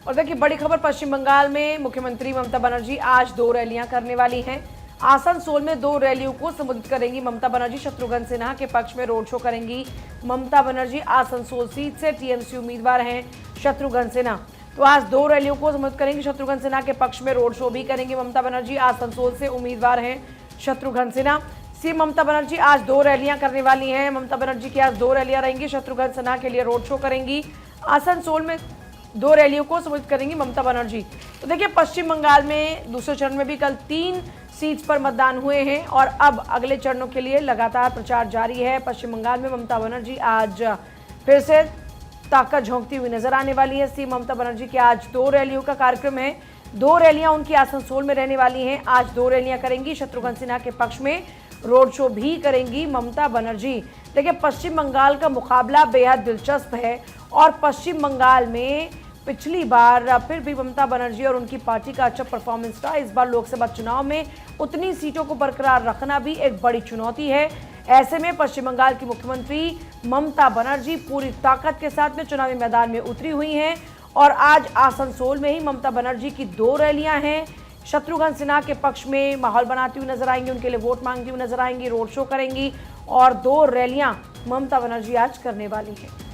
और देखिए बड़ी खबर, पश्चिम बंगाल में मुख्यमंत्री ममता बनर्जी आज 2 रैलियां करने वाली हैं। आसनसोल में 2 रैलियों को संबोधित करेंगी ममता बनर्जी। शत्रुघ्न सिन्हा के पक्ष में रोड शो करेंगी ममता बनर्जी। आसनसोल सीट से टीएमसी उम्मीदवार हैं शत्रुघ्न सिन्हा, तो आज 2 रैलियों को संबोधित करेंगी। शत्रुघ्न सिन्हा के पक्ष में रोड शो भी करेंगी ममता बनर्जी। आसनसोल से उम्मीदवार हैं शत्रुघ्न सिन्हा। सीएम ममता बनर्जी आज 2 रैलियां करने वाली हैं। ममता बनर्जी की आज 2 रैलियां रहेंगी। शत्रुघ्न सिन्हा के लिए रोड शो करेंगी। आसनसोल में 2 रैलियों को संबोधित करेंगी ममता बनर्जी। तो देखिए पश्चिम बंगाल में दूसरे चरण में भी कल 3 सीट्स पर मतदान हुए हैं और अब अगले चरणों के लिए लगातार प्रचार जारी है। पश्चिम बंगाल में ममता बनर्जी आज फिर से ताकत झोंकती हुई नजर आने वाली है। सीएम ममता बनर्जी के आज 2 रैलियों का कार्यक्रम है। 2 रैलियां उनकी आसनसोल में रहने वाली हैं। आज 2 रैलियां करेंगी। शत्रुघ्न सिन्हा के पक्ष में रोड शो भी करेंगी ममता बनर्जी। देखिए पश्चिम बंगाल का मुकाबला बेहद दिलचस्प है और पश्चिम बंगाल में पिछली बार फिर भी ममता बनर्जी और उनकी पार्टी का अच्छा परफॉर्मेंस रहा। इस बार लोकसभा चुनाव में उतनी सीटों को बरकरार रखना भी एक बड़ी चुनौती है। ऐसे में पश्चिम बंगाल की मुख्यमंत्री ममता बनर्जी पूरी ताकत के साथ में चुनावी मैदान में उतरी हुई हैं और आज आसनसोल में ही ममता बनर्जी की 2 रैलियां हैं। शत्रुघ्न सिन्हा के पक्ष में माहौल बनाती हुई नजर आएंगी, उनके लिए वोट मांगती हुई नजर आएंगी, रोड शो करेंगी और 2 रैलियां ममता बनर्जी आज करने वाली है।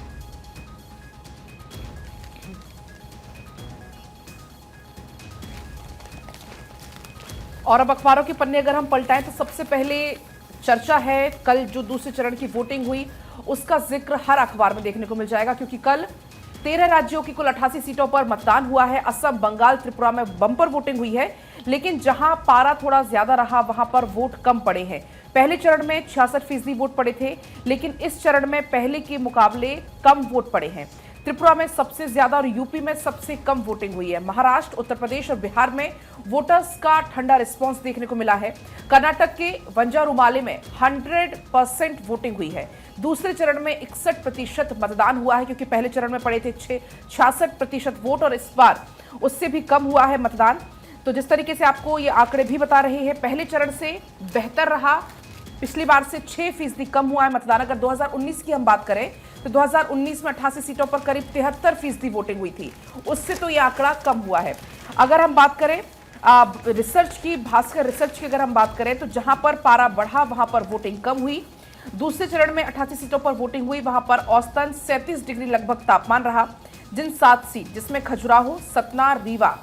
और अब अखबारों के पन्ने अगर हम पलटाएं तो सबसे पहले चर्चा है कल जो दूसरे चरण की वोटिंग हुई उसका जिक्र हर अखबार में देखने को मिल जाएगा, क्योंकि कल 13 राज्यों की कुल 88 सीटों पर मतदान हुआ है। असम, बंगाल, त्रिपुरा में बम्पर वोटिंग हुई है, लेकिन जहां पारा थोड़ा ज्यादा रहा वहां पर वोट कम पड़े हैं। पहले चरण में 66% वोट पड़े थे, लेकिन इस चरण में पहले के मुकाबले कम वोट पड़े हैं। त्रिपुरा में सबसे ज्यादा और यूपी में सबसे कम वोटिंग हुई है। महाराष्ट्र, उत्तर प्रदेश और बिहार में वोटर्स का ठंडा रिस्पांस देखने को मिला है। कर्नाटक के वंजारुमाले में 100% वोटिंग हुई है। दूसरे चरण में 61% मतदान हुआ है, क्योंकि पहले चरण में पड़े थे 66% वोट और इस बार उससे भी कम हुआ है मतदान। तो जिस तरीके से आपको ये आंकड़े भी बता रहे हैं, पहले चरण से बेहतर रहा, पिछली बार से 6% कम हुआ है मतदान। अगर 2019 की हम बात करें तो 2019 में 88 सीटों पर करीब 73% वोटिंग हुई थी, उससे तो ये आंकड़ा कम हुआ है। अगर हम बात करें रिसर्च की, भास्कर रिसर्च की अगर हम बात करें तो जहां पर पारा बढ़ा वहां पर वोटिंग कम हुई। दूसरे चरण में 88 सीटों पर वोटिंग हुई, वहां पर औसतन 37 डिग्री लगभग तापमान रहा। जिन 7 सीट जिसमें खजुराहो, सतना, रीवा,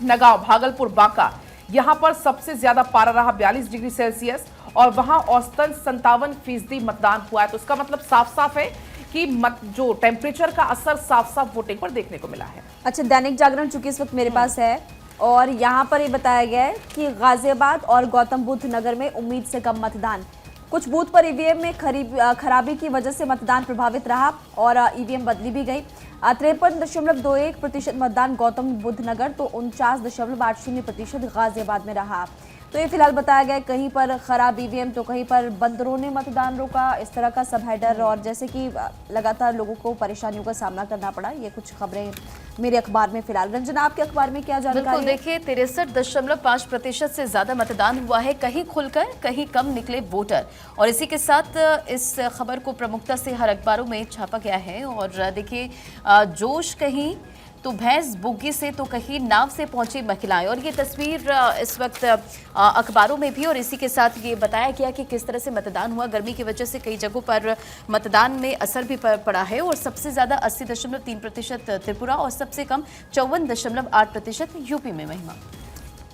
नगांव, भागलपुर, बांका, यहां पर सबसे ज्यादा पारा रहा 42 डिग्री सेल्सियस और वहां औसतन 57% मतदान हुआ है। तो इसका मतलब साफ साफ है कि जो टेम्परेचर का असर साफ साफ वोटिंग पर देखने को मिला है। अच्छा, दैनिक जागरण चूंकि इस वक्त मेरे पास है और यहाँ पर ये बताया गया है कि गाजियाबाद और गौतम बुद्ध नगर में उम्मीद से कम मतदान। कुछ बूथ पर ईवीएम में खराबी की वजह से मतदान प्रभावित रहा और ईवीएम बदली भी गई। 53.21% मतदान गौतम बुद्ध नगर तो 49.80% गाजियाबाद में रहा। तो ये फिलहाल बताया गया कहीं पर खराब ईवीएम तो कहीं पर बंदरों ने मतदान रोका, इस तरह का सब हेडर और जैसे कि लगातार लोगों को परेशानियों का सामना करना पड़ा। ये कुछ खबरें मेरे अखबार में फिलहाल। रंजना, आपके अखबार में क्या जानकारी है? देखिए 63.5% से ज्यादा मतदान हुआ है, कहीं खुलकर कहीं कम निकले वोटर। और इसी के साथ इस खबर को प्रमुखता से हर अखबारों में छापा गया है। और देखिए जोश कहीं तो भैंस बुग्गी से तो कहीं नाव से पहुंची महिलाएं, और ये तस्वीर इस वक्त अखबारों में भी। और इसी के साथ ये बताया गया कि किस तरह से मतदान हुआ। गर्मी की वजह से कई जगहों पर मतदान में असर भी पड़ा है और सबसे ज़्यादा 80.3% त्रिपुरा और सबसे कम 54.8% यूपी में। महिमा,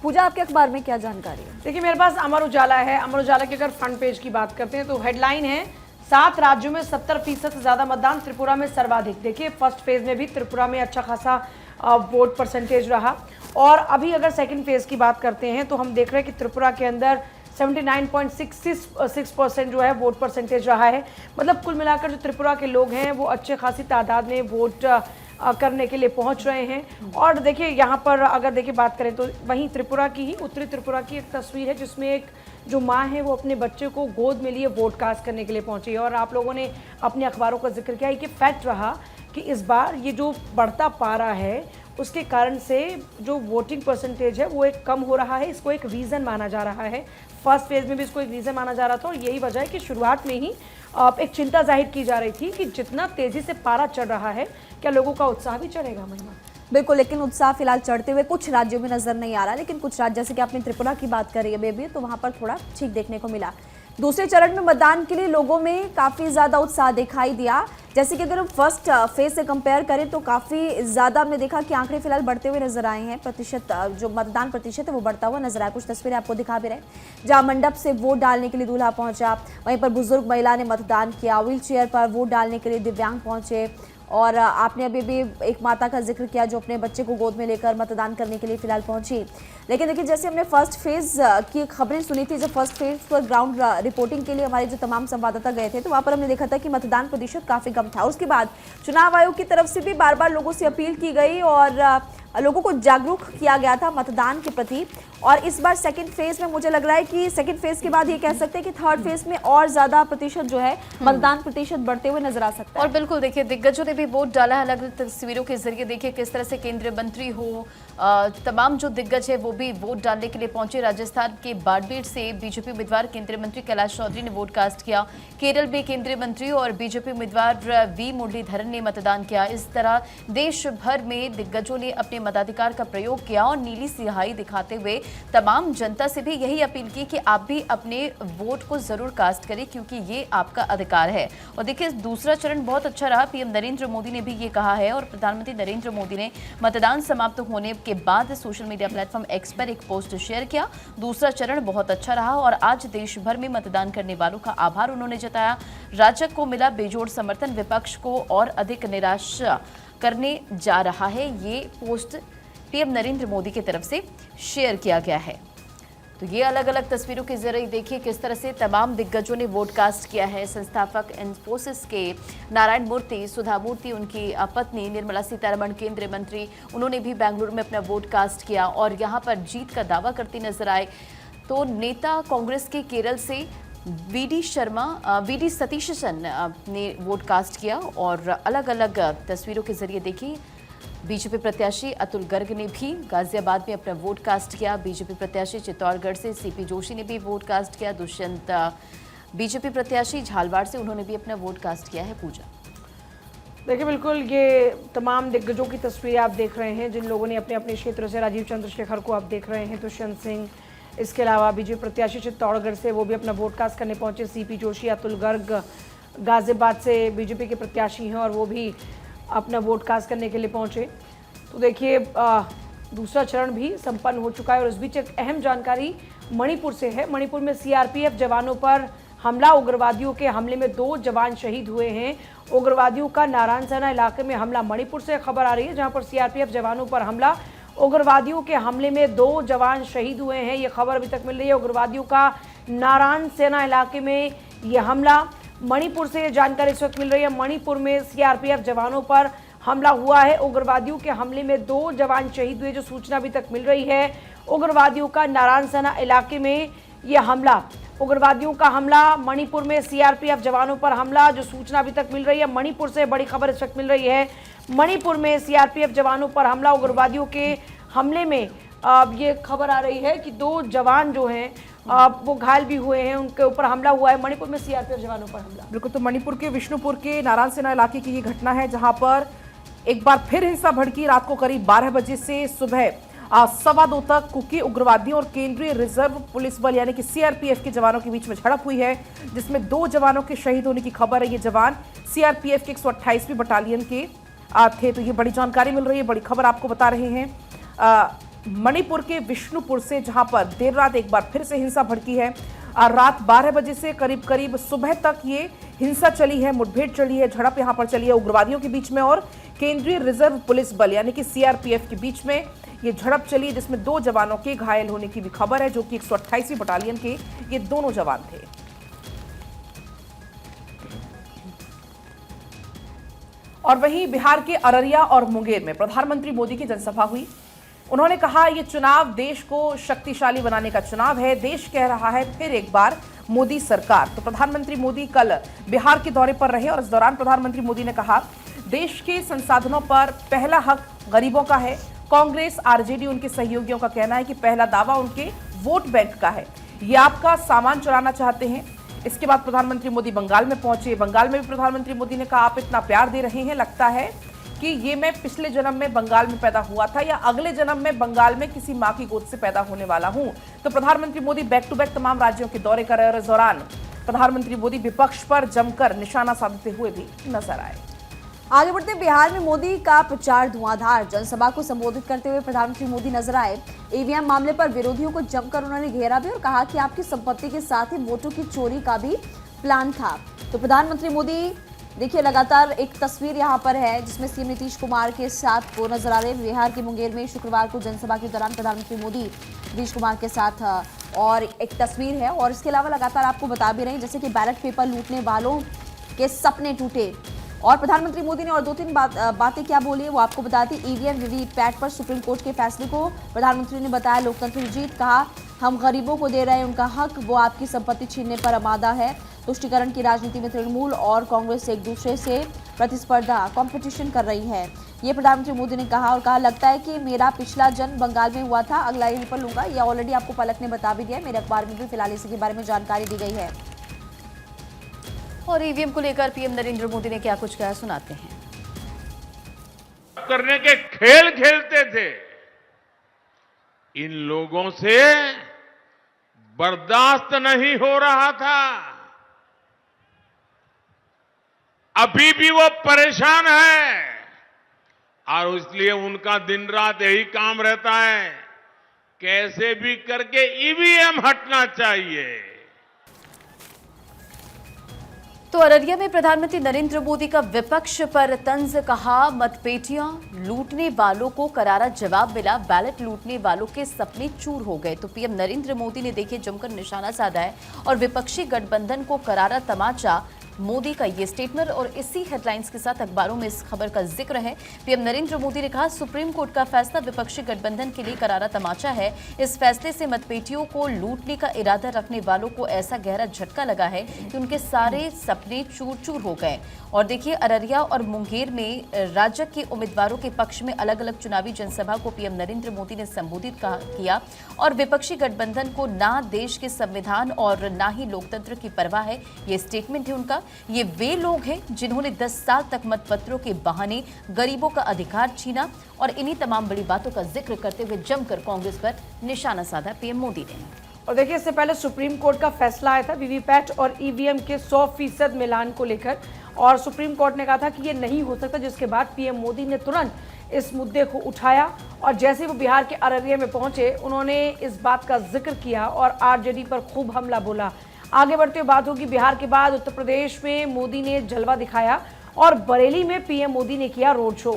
पूजा, आपके अखबार में क्या जानकारी है? देखिए मेरे पास अमर उजाला है। अमर उजाला की अगर फ्रंट पेज की बात करते हैं तो हेडलाइन है 7 राज्यों में 70% से ज्यादा मतदान, त्रिपुरा में सर्वाधिक। देखिए फर्स्ट फेज में भी त्रिपुरा में अच्छा खासा वोट परसेंटेज रहा और अभी अगर सेकंड फेज की बात करते हैं तो हम देख रहे हैं कि त्रिपुरा के अंदर 79.66% जो है वोट परसेंटेज रहा है। मतलब कुल मिलाकर जो त्रिपुरा के लोग हैं वो अच्छे खासी तादाद में वोट करने के लिए पहुंच रहे हैं। और देखिए यहाँ पर अगर देखिए बात करें तो वहीं त्रिपुरा की ही, उत्तरी त्रिपुरा की एक तस्वीर है जिसमें एक जो माँ है वो अपने बच्चे को गोद में लिए वोट कास्ट करने के लिए पहुंची है। और आप लोगों ने अपने अखबारों का जिक्र किया कि फैक्ट रहा कि इस बार ये जो बढ़ता पारा है उसके कारण से जो वोटिंग परसेंटेज है वो एक कम हो रहा है। इसको एक रीज़न माना जा रहा है। फर्स्ट फेज में भी इसको एक रीज़न माना जा रहा था और यही वजह है कि शुरुआत में ही एक चिंता जाहिर की जा रही थी कि जितना तेज़ी से पारा चढ़ रहा है क्या लोगों का उत्साह भी चढ़ेगा। महिमा, बिल्कुल, लेकिन उत्साह फिलहाल चढ़ते हुए कुछ राज्यों में नजर नहीं आ रहा, लेकिन कुछ राज्य जैसे कि आपने त्रिपुरा की बात करी है बेबी, तो वहां पर थोड़ा ठीक देखने को मिला। दूसरे चरण में मतदान के लिए लोगों में काफी ज्यादा उत्साह दिखाई दिया। जैसे कि अगर हम फर्स्ट फेज से कंपेयर करें तो काफी ज्यादा हमने देखा कि आंकड़े फिलहाल बढ़ते हुए नजर आए हैं। प्रतिशत जो मतदान प्रतिशत है वो बढ़ता हुआ नजर आया। कुछ तस्वीरें आपको दिखा भी रहे हैं जहां मंडप से वोट डालने के लिए दूल्हा पहुंचा, वहीं पर बुजुर्ग महिला ने मतदान किया, व्हील चेयर पर वोट डालने के लिए दिव्यांग पहुंचे, और आपने अभी भी एक माता का जिक्र किया जो अपने बच्चे को गोद में लेकर मतदान करने के लिए फिलहाल पहुंची। लेकिन देखिए, जैसे हमने फर्स्ट फेज की खबरें सुनी थी, जब फर्स्ट फेज पर ग्राउंड रिपोर्टिंग के लिए हमारे जो तमाम संवाददाता गए थे, तो वहां पर हमने देखा था कि मतदान प्रतिशत काफी कम था। उसके बाद चुनाव आयोग की तरफ से भी बार बार लोगों से अपील की गई और लोगों को जागरूक किया गया था मतदान के प्रति। और इस बार सेकंड फेज में मुझे लग रहा है कि सेकंड फेज के बाद ये कह सकते हैं कि थर्ड फेज में और ज्यादा प्रतिशत जो है मतदान प्रतिशत बढ़ते हुए नजर आ सकता है। और बिल्कुल देखिए, दिग्गजों ने भी वोट डाला है। अलग अलग तस्वीरों के जरिए देखिए किस तरह से केंद्रीय मंत्री हो, तमाम जो दिग्गज है वो भी वोट डालने के लिए पहुंचे। राजस्थान के बाड़मेर से बीजेपी उम्मीदवार केंद्रीय मंत्री कैलाश चौधरी ने वोट कास्ट किया। केरल में केंद्रीय मंत्री और बीजेपी उम्मीदवार वी मुरलीधरन ने मतदान किया। इस तरह देश भर में दिग्गजों ने अपने मताधिकार का प्रयोग किया और नीली स्याही दिखाते हुए तमाम जनता से भी यही अपील की कि आप भी अपने वोट को जरूर कास्ट करें, क्योंकि ये आपका अधिकार है। और देखिए, दूसरा चरण बहुत अच्छा रहा। पीएम नरेंद्र मोदी ने भी ये कहा है और प्रधानमंत्री नरेंद्र मोदी ने मतदान समाप्त होने के बाद सोशल मीडिया प्लेटफॉर्म एक्स पर एक पोस्ट शेयर किया। दूसरा चरण बहुत अच्छा रहा और आज देश भर में मतदान करने वालों का आभार उन्होंने जताया। राजग को मिला बेजोड़ समर्थन, विपक्ष को और अधिक निराश करने जा रहा है। ये पोस्ट पीएम नरेंद्र मोदी की तरफ से शेयर किया गया है। तो ये अलग अलग तस्वीरों के जरिए देखिए किस तरह से तमाम दिग्गजों ने वोट कास्ट किया है। संस्थापक इन्फोसिस के नारायण मूर्ति, सुधा मूर्ति, उनकी पत्नी निर्मला सीतारमण, केंद्रीय मंत्री, उन्होंने भी बेंगलुरु में अपना वोट कास्ट किया और यहाँ पर जीत का दावा करते नजर आए। तो नेता कांग्रेस के केरल से वीडी सतीशन ने वोट कास्ट किया और अलग अलग तस्वीरों के जरिए देखिए बीजेपी प्रत्याशी अतुल गर्ग ने भी गाजियाबाद में अपना वोट कास्ट किया। बीजेपी प्रत्याशी चित्तौड़गढ़ से सीपी जोशी ने भी वोट कास्ट किया। दुष्यंत बीजेपी प्रत्याशी झालवाड़ से, उन्होंने भी अपना वोट कास्ट किया है। पूजा देखिए, बिल्कुल ये तमाम दिग्गजों की तस्वीरें आप देख रहे हैं जिन लोगों ने अपने अपने क्षेत्र से, राजीव चंद्रशेखर को आप देख रहे हैं, दुष्यंत सिंह, इसके अलावा बीजेपी प्रत्याशी चित्तौड़गढ़ से वो भी अपना वोट कास्ट करने पहुंचे। सीपी जोशी, अतुल गर्ग गाजियाबाद से बीजेपी के प्रत्याशी हैं और वो भी अपना वोट कास्ट करने के लिए पहुंचे। तो देखिए, दूसरा चरण भी संपन्न हो चुका है और इस बीच एक अहम जानकारी मणिपुर से है। मणिपुर में सीआरपीएफ जवानों पर हमला, उग्रवादियों के हमले में 2 जवान शहीद हुए हैं। उग्रवादियों का नारायण सेना इलाके में हमला, मणिपुर से खबर आ रही है जहां पर सीआरपीएफ जवानों पर हमला, उग्रवादियों के हमले में 2 जवान शहीद हुए हैं। ये खबर अभी तक मिल रही है। उग्रवादियों का नारायण सेना इलाके में ये हमला, मणिपुर से जानकारी इस वक्त मिल रही है। मणिपुर में सीआरपीएफ जवानों पर हमला हुआ है। उग्रवादियों के हमले में 2 जवान शहीद हुए, जो सूचना अभी तक मिल रही है। उग्रवादियों का नारायण सेना इलाके में यह हमला, उग्रवादियों का हमला, मणिपुर में सीआरपीएफ जवानों पर हमला, जो सूचना अभी तक मिल रही है। मणिपुर से बड़ी खबर इस वक्त मिल रही है। मणिपुर में सीआरपीएफ जवानों पर हमला, उग्रवादियों के हमले में ये खबर आ रही है कि 2 जवान जो हैं वो घायल भी हुए हैं, उनके ऊपर हमला हुआ है। मणिपुर में सीआरपीएफ जवानों पर हमला। बिल्कुल, तो मणिपुर के विष्णुपुर के नारायण सेना इलाके की ये घटना है जहां पर एक बार फिर हिंसा भड़की। रात को करीब 12 बजे से सुबह 2:15 तक कुकी उग्रवादियों और केंद्रीय रिजर्व पुलिस बल यानी कि सीआरपीएफ के जवानों के बीच में झड़प हुई है, जिसमें 2 जवानों के शहीद होने की खबर है। ये जवान सीआरपीएफ के 128वीं बटालियन के थे। तो ये बड़ी जानकारी मिल रही है, बड़ी खबर आपको बता रहे हैं मणिपुर के विष्णुपुर से, जहां पर देर रात एक बार फिर से हिंसा भड़की है। रात 12 बजे से करीब सुबह तक ये हिंसा चली है, मुठभेड़ चली है, झड़प यहां पर चली है उग्रवादियों के बीच में और केंद्रीय रिजर्व पुलिस बल यानी कि सीआरपीएफ के बीच में ये झड़प चली, जिसमें 2 जवानों के घायल होने की भी खबर है, जो कि 128वीं बटालियन के ये दोनों जवान थे। और वहीं बिहार के अररिया और मुंगेर में प्रधानमंत्री मोदी की जनसभा हुई। उन्होंने कहा, ये चुनाव देश को शक्तिशाली बनाने का चुनाव है। देश कह रहा है फिर एक बार मोदी सरकार। तो प्रधानमंत्री मोदी कल बिहार के दौरे पर रहे और इस दौरान प्रधानमंत्री मोदी ने कहा, देश के संसाधनों पर पहला हक गरीबों का है। कांग्रेस, आरजेडी, उनके सहयोगियों का कहना है कि पहला दावा उनके वोट बैंक का है। ये आपका सामान चुराना चाहते हैं। इसके बाद प्रधानमंत्री मोदी बंगाल में पहुंचे। बंगाल में भी प्रधानमंत्री मोदी ने कहा, आप इतना प्यार दे रहे हैं, लगता है कि ये मैं पिछले जन्म में बंगाल में पैदा हुआ था या अगले जन्म में बंगाल में किसी मां की गोद से पैदा होने वाला हूं। तो प्रधानमंत्री मोदी बैक टू बैक तमाम राज्यों के दौरे कर रहे और इस दौरान प्रधानमंत्री मोदी विपक्ष पर जमकर निशाना साधते हुए भी नजर आए। आगे बढ़ते बिहार में मोदी का प्रचार धुआंधार। जनसभा को संबोधित करते हुए प्रधानमंत्री मोदी नजर आए। ईवीएम मामले पर विरोधियों को जमकर उन्होंने घेरा भी और कहा कि आपकी संपत्ति के साथ ही वोटों की चोरी का भी प्लान था। तो प्रधानमंत्री मोदी देखिए लगातार एक तस्वीर यहाँ पर है जिसमें सीएम नीतीश कुमार के साथ वो नजर आ रहे हैं। बिहार के मुंगेर में शुक्रवार को जनसभा के दौरान प्रधानमंत्री मोदी नीतीश कुमार के साथ और एक तस्वीर है। और इसके अलावा लगातार आपको बता भी रहे हैं जैसे कि बैलेट पेपर लूटने वालों के सपने टूटे। और प्रधानमंत्री मोदी ने और 2-3 बातें क्या बोली है वो आपको बता दी। ईवीएम वीवीपैट पर सुप्रीम कोर्ट के फैसले को प्रधानमंत्री ने बताया लोकतंत्र की जीत। कहा हम गरीबों को दे रहे हैं उनका हक, वो आपकी संपत्ति छीनने पर आमादा है। तुष्टीकरण की राजनीति में तृणमूल और कांग्रेस एक दूसरे से प्रतिस्पर्धा कंपटीशन कर रही है, ये प्रधानमंत्री मोदी ने कहा। और कहा लगता है कि मेरा पिछला जन्म बंगाल में हुआ था, अगला यहीं पर लूंगा। ये ऑलरेडी आपको पलक ने बता भी दिया है, मेरे अखबार में भी फिलहाल इसी के बारे में जानकारी दी गई है। और ईवीएम को लेकर पीएम नरेंद्र मोदी ने क्या कुछ कहा, सुनाते हैं। करने के खेल खेलते थे, इन लोगों से बर्दाश्त नहीं हो रहा था। अभी भी वो परेशान है और इसलिए उनका दिन रात यही काम रहता है, कैसे भी करके ईवीएम हटना चाहिए। तो अररिया में प्रधानमंत्री नरेंद्र मोदी का विपक्ष पर तंज। कहा मतपेटियां लूटने वालों को करारा जवाब मिला, बैलेट लूटने वालों के सपने चूर हो गए। तो पीएम नरेंद्र मोदी ने देखिए जमकर निशाना साधा है और विपक्षी गठबंधन को करारा तमाचा। मोदी का ये स्टेटमेंट और इसी हेडलाइंस के साथ अखबारों में इस खबर का जिक्र है। पीएम नरेंद्र मोदी ने कहा सुप्रीम कोर्ट का फैसला विपक्षी गठबंधन के लिए करारा तमाचा है। इस फैसले से मतपेटियों को लूटने का इरादा रखने वालों को ऐसा गहरा झटका लगा है कि उनके सारे सपने चूर चूर हो गए। और देखिए अररिया और मुंगेर में राजग के उम्मीदवारों के पक्ष में अलग अलग चुनावी जनसभा को पीएम नरेंद्र मोदी ने संबोधित किया और विपक्षी गठबंधन को ना देश के संविधान और ना ही लोकतंत्र की परवाह है, ये स्टेटमेंट है उनका। ये वे लोग हैं जिन्होंने 10 साल तक मतपत्रों के बहाने गरीबों का अधिकार छीना। और इन्हीं तमाम बड़ी बातों का जिक्र करते हुए जमकर कांग्रेस पर निशाना साधा पीएम मोदी ने। और देखिए इससे पहले सुप्रीम कोर्ट का फैसला आया था वीवीपैट और ईवीएम के 100% मिलान को लेकर, और सुप्रीम कोर्ट ने कहा था कि ये नहीं हो सकता, जिसके बाद पीएम मोदी ने तुरंत इस मुद्दे को उठाया और जैसे वो बिहार के अररिया में पहुंचे उन्होंने इस बात का जिक्र किया और आरजेडी पर खूब हमला बोला। आगे बढ़ते हुए बात होगी बिहार के बाद उत्तर प्रदेश में मोदी ने जलवा दिखाया और बरेली में पीएम मोदी ने किया रोड शो।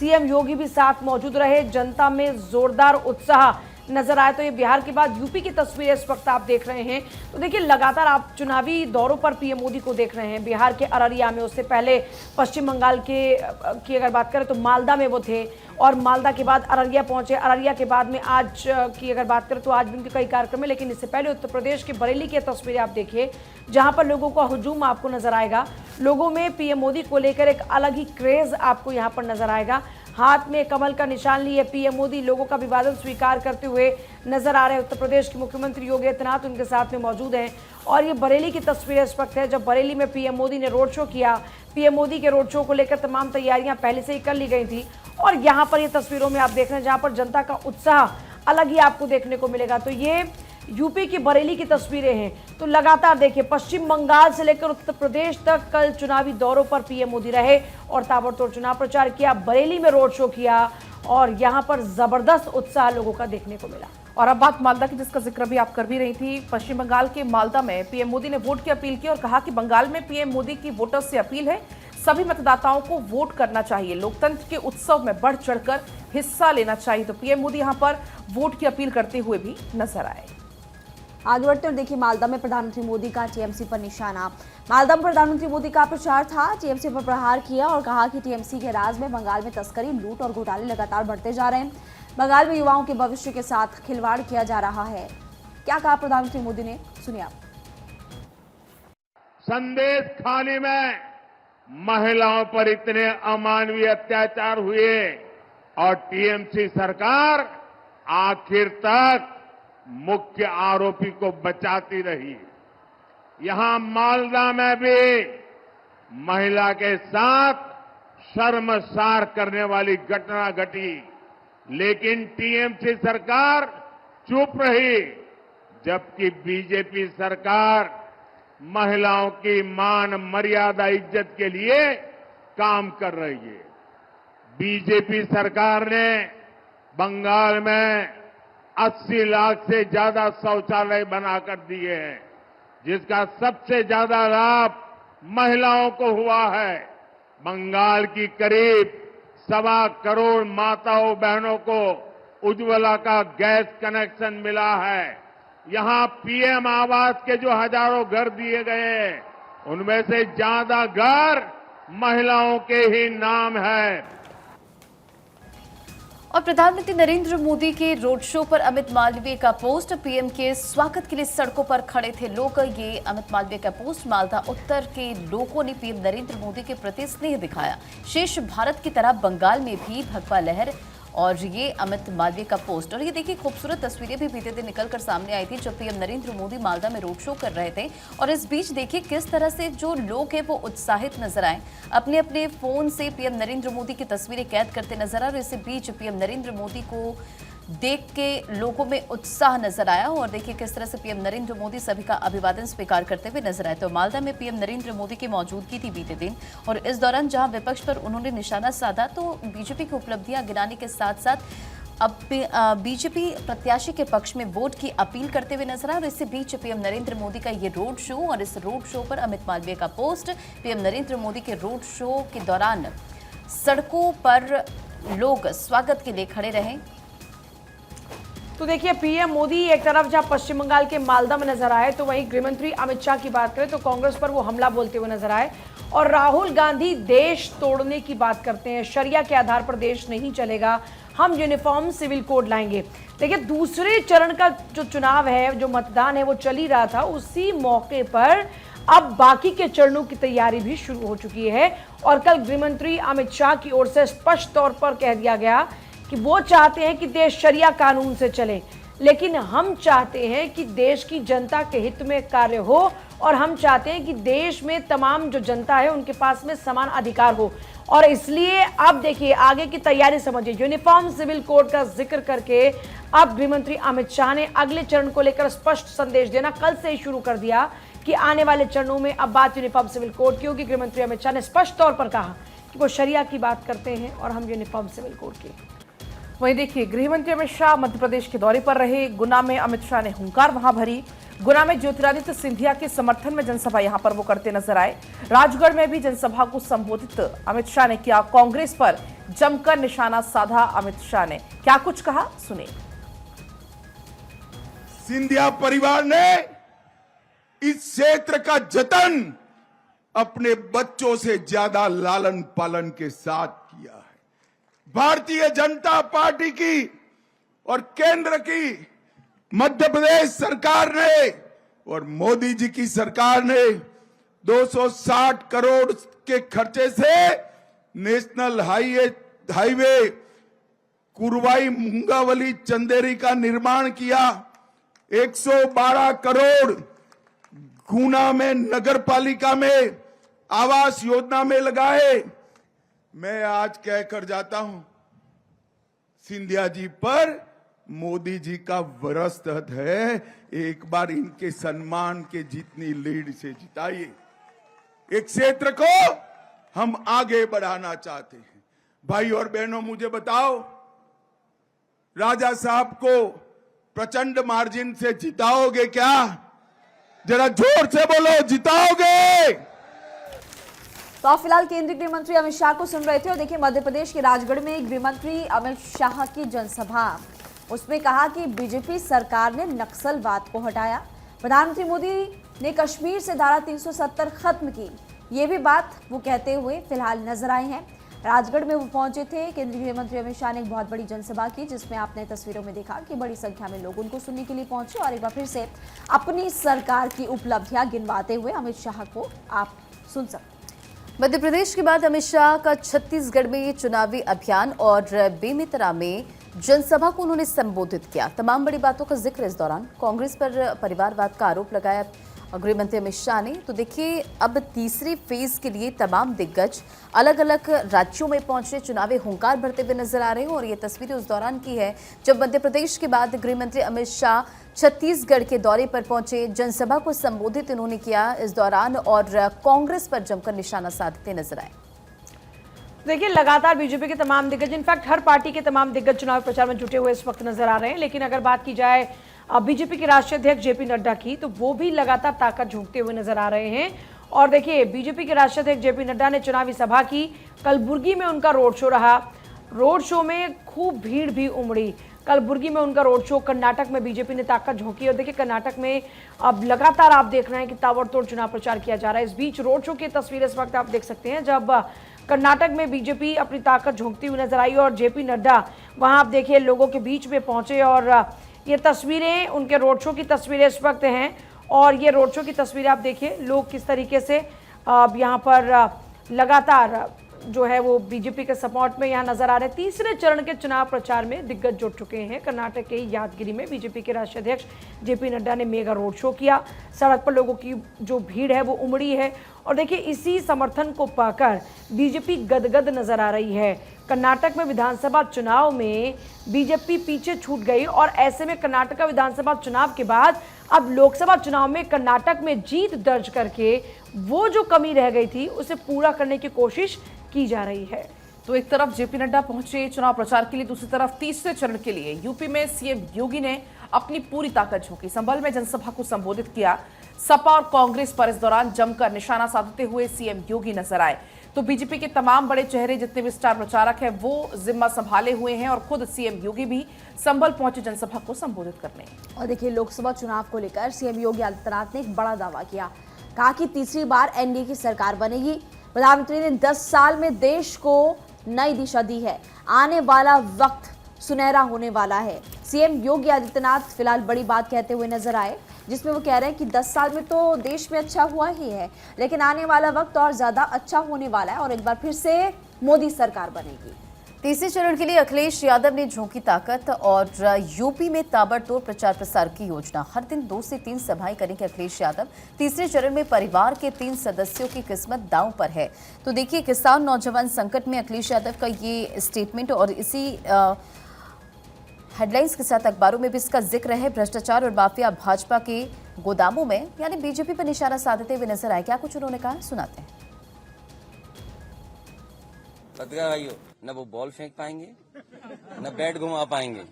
सीएम योगी भी साथ मौजूद रहे, जनता में जोरदार उत्साह नजर आए। तो ये बिहार के बाद यूपी की तस्वीरें इस वक्त आप देख रहे हैं। तो देखिए लगातार आप चुनावी दौरों पर पीएम मोदी को देख रहे हैं। बिहार के अररिया में, उससे पहले पश्चिम बंगाल की अगर बात करें तो मालदा में वो थे और मालदा के बाद अररिया पहुंचे। अररिया के बाद में आज की अगर बात करें तो आज भी उनके कई कार्यक्रम है, लेकिन इससे पहले उत्तर प्रदेश के बरेली की तस्वीरें आप देखिए जहां पर लोगों का हुजूम आपको नजर आएगा। लोगों में पीएम मोदी को लेकर एक अलग ही क्रेज आपको यहां पर नजर आएगा। हाथ में कमल का निशान लिए पीएम मोदी लोगों का अभिवादन स्वीकार करते हुए नजर आ रहे हैं। उत्तर प्रदेश के मुख्यमंत्री योगी आदित्यनाथ उनके साथ में मौजूद हैं और ये बरेली की तस्वीरें इस वक्त है जब बरेली में पीएम मोदी ने रोड शो किया। पीएम मोदी के रोड शो को लेकर तमाम तैयारियां पहले से ही कर ली गई थी और यहाँ पर ये तस्वीरों में आप देख रहे हैं जहाँ पर जनता का उत्साह अलग ही आपको देखने को मिलेगा। तो ये यूपी की बरेली की तस्वीरें हैं। तो लगातार देखिए पश्चिम बंगाल से लेकर उत्तर प्रदेश तक कल चुनावी दौरों पर पीएम मोदी रहे और ताबड़तोड़ चुनाव प्रचार किया, बरेली में रोड शो किया और यहां पर जबरदस्त उत्साह लोगों का देखने को मिला। और अब बात मालदा की, जिसका जिक्र भी आप कर भी रही थी। पश्चिम बंगाल के मालदा में पीएम मोदी ने वोट की अपील की और कहा कि बंगाल में पीएम मोदी की वोटर्स से अपील है सभी मतदाताओं को वोट करना चाहिए, लोकतंत्र के उत्सव में बढ़ चढ़कर हिस्सा लेना चाहिए। तो पीएम मोदी यहां पर वोट की अपील करते हुए भी नजर आए। आगे बढ़ते हैं, देखिए मालदा में प्रधानमंत्री मोदी का टीएमसी पर निशाना। मालदा में प्रधानमंत्री मोदी का प्रचार था, टीएमसी पर प्रहार किया और कहा कि टीएमसी के राज में बंगाल में तस्करी, लूट और घोटाले लगातार बढ़ते जा रहे हैं। बंगाल में युवाओं के भविष्य के साथ खिलवाड़ किया जा रहा है। क्या कहा प्रधानमंत्री मोदी ने, सुनिए आप। संदेश खाली में महिलाओं पर इतने अमानवीय अत्याचार हुए और टीएमसी सरकार आखिर तक मुख्य आरोपी को बचाती रही। यहां मालदा में भी महिला के साथ शर्मसार करने वाली घटना घटी, लेकिन टीएमसी सरकार चुप रही, जबकि बीजेपी सरकार महिलाओं की मान मर्यादा इज्जत के लिए काम कर रही है। बीजेपी सरकार ने बंगाल में 80 लाख से ज्यादा शौचालय बनाकर दिए हैं, जिसका सबसे ज्यादा लाभ महिलाओं को हुआ है। बंगाल की करीब 1.25 करोड़ माताओं बहनों को उज्ज्वला का गैस कनेक्शन मिला है। यहां पीएम आवास के जो हजारों घर दिए गए, उनमें से ज्यादा घर महिलाओं के ही नाम है। और प्रधानमंत्री नरेंद्र मोदी के रोड शो पर अमित मालवीय का पोस्ट, पीएम के स्वागत के लिए सड़कों पर खड़े थे लोग। ये अमित मालवीय का पोस्ट, मालदा उत्तर के लोगों ने पीएम नरेंद्र मोदी के प्रति स्नेह दिखाया। शेष भारत की तरह बंगाल में भी भगवा लहर, और ये अमित मालवीय का पोस्ट। और ये देखिए खूबसूरत तस्वीरें भी बीते दिन निकलकर सामने आई थी जब पीएम नरेंद्र मोदी मालदा में रोड शो कर रहे थे। और इस बीच देखिए किस तरह से जो लोग हैं वो उत्साहित नजर आए, अपने अपने फोन से पीएम नरेंद्र मोदी की तस्वीरें कैद करते नजर आए। और इस बीच पीएम नरेंद्र मोदी को देख के लोगों में उत्साह नजर आया। और देखिए किस तरह से पीएम नरेंद्र मोदी सभी का अभिवादन स्वीकार करते हुए नजर आए। तो मालदा में पीएम नरेंद्र मोदी की मौजूदगी थी बीते दिन, और इस दौरान जहां विपक्ष पर उन्होंने निशाना साधा, तो बीजेपी की उपलब्धियां गिनाने के साथ साथ अब बीजेपी प्रत्याशी के पक्ष में वोट की अपील करते हुए नजर आए। और इसी बीच पीएम नरेंद्र मोदी का ये रोड शो, और इस रोड शो पर अमित मालवीय का पोस्ट। पीएम नरेंद्र मोदी के रोड शो के दौरान सड़कों पर लोग स्वागत के लिए खड़े रहे। तो देखिए पीएम मोदी एक तरफ जहां पश्चिम बंगाल के मालदा में नजर आए, तो वहीं गृहमंत्री अमित शाह की बात करें तो कांग्रेस पर वो हमला बोलते हुए नजर आए। और राहुल गांधी देश तोड़ने की बात करते हैं, शरिया के आधार पर देश नहीं चलेगा, हम यूनिफॉर्म सिविल कोड लाएंगे। देखिए दूसरे चरण का जो चुनाव है, जो मतदान है, वो चल ही रहा था। उसी मौके पर अब बाकी के चरणों की तैयारी भी शुरू हो चुकी है। और कल गृहमंत्री अमित शाह की ओर से स्पष्ट तौर पर कह दिया गया कि वो चाहते हैं कि देश शरिया कानून से चले, लेकिन हम चाहते हैं कि देश की जनता के हित में कार्य हो, और हम चाहते हैं कि देश में तमाम जो जनता है उनके पास में समान अधिकार हो। और इसलिए अब देखिए आगे की तैयारी समझिए। यूनिफॉर्म सिविल कोड का जिक्र करके अब गृहमंत्री अमित शाह ने अगले चरण को लेकर स्पष्ट संदेश देना कल से ही शुरू कर दिया कि आने वाले चरणों में अब बात यूनिफॉर्म सिविल कोड की होगी। गृहमंत्री अमित शाह ने स्पष्ट तौर पर कहा कि वो शरिया की बात करते हैं और हम यूनिफॉर्म सिविल कोड की। वहीं देखिए गृहमंत्री अमित शाह मध्य प्रदेश के दौरे पर रहे। गुना में अमित शाह ने हुंकार वहां भरी। गुना में ज्योतिरादित्य सिंधिया के समर्थन में जनसभा यहां पर वो करते नजर आए। राजगढ़ में भी जनसभा को संबोधित अमित शाह ने किया। कांग्रेस पर जमकर निशाना साधा अमित शाह ने, क्या कुछ कहा सुने। सिंधिया परिवार ने इस क्षेत्र का जतन अपने बच्चों से ज्यादा लालन पालन के साथ किया है। भारतीय जनता पार्टी की और केंद्र की मध्य प्रदेश सरकार ने और मोदी जी की सरकार ने 260 करोड़ के खर्चे से नेशनल हाईवे कुरवाई मुंगावली चंदेरी का निर्माण किया। 112 करोड़ गुना में नगर पालिका में आवास योजना में लगाए। मैं आज कहकर जाता हूं, सिंधिया जी पर मोदी जी का वरसत है, एक बार इनके सम्मान के जितनी लीड से जिताइए। एक क्षेत्र को हम आगे बढ़ाना चाहते हैं। भाई और बहनों मुझे बताओ, राजा साहब को प्रचंड मार्जिन से जिताओगे क्या? जरा जोर से बोलो, जिताओगे? तो आप फिलहाल केंद्रीय गृह मंत्री अमित शाह को सुन रहे थे। और देखिए मध्य प्रदेश के राजगढ़ में गृह मंत्री अमित शाह की जनसभा, उसमें कहा कि बीजेपी सरकार ने नक्सलवाद को हटाया। प्रधानमंत्री मोदी ने कश्मीर से धारा 370 खत्म की, ये भी बात वो कहते हुए फिलहाल नजर आए हैं। राजगढ़ में वो पहुंचे थे। केंद्रीय गृह मंत्री अमित शाह ने एक बहुत बड़ी जनसभा की, जिसमें आपने तस्वीरों में देखा कि बड़ी संख्या में लोग उनको सुनने के लिए पहुंचे। और एक बार फिर से अपनी सरकार की उपलब्धियां गिनवाते हुए अमित शाह को आप सुन सकते। मध्य प्रदेश के बाद अमित शाह का छत्तीसगढ़ में चुनावी अभियान और बेमेतरा में जनसभा को उन्होंने संबोधित किया। तमाम बड़ी बातों का जिक्र इस दौरान। कांग्रेस पर परिवारवाद का आरोप लगाया और गृह मंत्री अमित शाह ने। तो देखिए अब तीसरे फेज के लिए तमाम दिग्गज अलग अलग राज्यों में पहुंचे चुनावी हुंकार भरते हुए नजर आ रहे हैं और ये तस्वीरें उस दौरान की है जब मध्य प्रदेश के बाद गृह मंत्री अमित शाह छत्तीसगढ़ के दौरे पर पहुंचे। जनसभा को संबोधित इन्होंने किया इस दौरान और कांग्रेस पर जमकर निशाना साधते नजर आए। देखिए लगातार बीजेपी के तमाम दिग्गज, इनफैक्ट हर पार्टी के तमाम दिग्गज चुनाव प्रचार में जुटे हुए इस वक्त नजर आ रहे हैं। लेकिन अगर बात की जाए बीजेपी के राष्ट्रीय अध्यक्ष जेपी नड्डा की, तो वो भी लगातार ताकत झोंकते हुए नजर आ रहे हैं। और देखिए बीजेपी के राष्ट्रीय अध्यक्ष जेपी नड्डा ने चुनावी सभा की, कलबुर्गी में उनका रोड शो रहा। रोड शो में खूब भीड़ भी उमड़ी। कलबुर्गी में उनका रोड शो, कर्नाटक में बीजेपी ने ताकत झोंकी और देखिए कर्नाटक में अब लगातार आप देख रहे हैं कि ताबड़तोड़ चुनाव प्रचार किया जा रहा है। इस बीच रोड शो की तस्वीर इस वक्त आप देख सकते हैं जब कर्नाटक में बीजेपी अपनी ताकत झोंकती हुई नजर आई और जेपी नड्डा वहां आप देखिए लोगों के बीच में पहुंचे और ये तस्वीरें उनके रोड शो की तस्वीरें इस वक्त हैं। और ये रोड शो की तस्वीरें आप देखिए लोग किस तरीके से यहाँ पर लगातार जो है वो बीजेपी के सपोर्ट में यहाँ नजर आ रहे हैं। तीसरे चरण के चुनाव प्रचार में दिग्गज जुट चुके हैं। कर्नाटक के यादगिरी में बीजेपी के राष्ट्रीय अध्यक्ष जेपी नड्डा ने मेगा रोड शो किया। सड़क पर लोगों की जो भीड़ है वो उमड़ी है और देखिए इसी समर्थन को पाकर बीजेपी गदगद नजर आ रही है। कर्नाटक में विधानसभा चुनाव में बीजेपी पीछे छूट गई और ऐसे में कर्नाटक विधानसभा चुनाव के बाद अब लोकसभा चुनाव में कर्नाटक में जीत दर्ज करके वो जो कमी रह गई थी उसे पूरा करने की कोशिश की जा रही है। तो एक तरफ जेपी नड्डा पहुंचे चुनाव प्रचार के लिए, दूसरी तरफ तीसरे चरण के लिए यूपी में सीएम योगी ने अपनी पूरी ताकत झोंकी। संभल में जनसभा को संबोधित किया। सपा और कांग्रेस पर इस दौरान जमकर निशाना साधते हुए सीएम योगी नजर आए। तो बीजेपी के तमाम बड़े चेहरे जितने भी स्टार प्रचारक हैं वो जिम्मा संभाले हुए हैं और खुद सीएम योगी भी संभल पहुंचे जनसभा को संबोधित करने। और देखिए लोकसभा चुनाव को लेकर सीएम योगी आदित्यनाथ ने एक बड़ा दावा किया, कहा कि तीसरी बार एनडीए की सरकार बनेगी। प्रधानमंत्री ने 10 साल में देश को नई दिशा दी है। आने वाला वक्त सुनहरा होने वाला है। सीएम योगी आदित्यनाथ फिलहाल बड़ी बात कहते हुए नजर आए, जिसमें वो कह रहे हैं कि 10 साल में तो देश में अच्छा हुआ ही है, लेकिन आने वाला वक्त और ज्यादा अच्छा होने वाला है और एक बार फिर से मोदी सरकार बनेगी। तीसरे चरण के लिए अखिलेश यादव ने झोंकी ताकत और यूपी में ताबड़तोड़ प्रचार प्रसार की योजना। हर दिन 2 से 3 सभाएं करेंगे अखिलेश यादव। तीसरे चरण में परिवार के 3 सदस्यों की किस्मत दांव पर है। तो देखिए किसान नौजवान संकट में अखिलेश यादव का ये स्टेटमेंट और इसी हेडलाइंस के साथ अखबारों में भी इसका जिक्र है। भ्रष्टाचार और माफिया भाजपा के गोदामों में यानी बीजेपी पर निशाना साधते हुए नजर आए। क्या कुछ उन्होंने कहा, सुनाते हैं। पत्रकार भाइयों, न वो बॉल फेंक पाएंगे न बैट घुमा पाएंगे।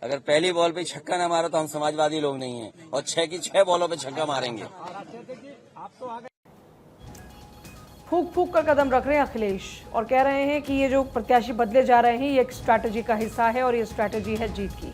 अगर पहली बॉल पे छक्का न मारो तो हम समाजवादी लोग नहीं हैं और 6 की 6 बॉलों पे छक्का मारेंगे। फूक फूक कर कदम रख रहे हैं अखिलेश और कह रहे हैं कि ये जो प्रत्याशी बदले जा रहे हैं ये एक स्ट्रैटेजी का हिस्सा है और ये स्ट्रैटेजी है जीत की।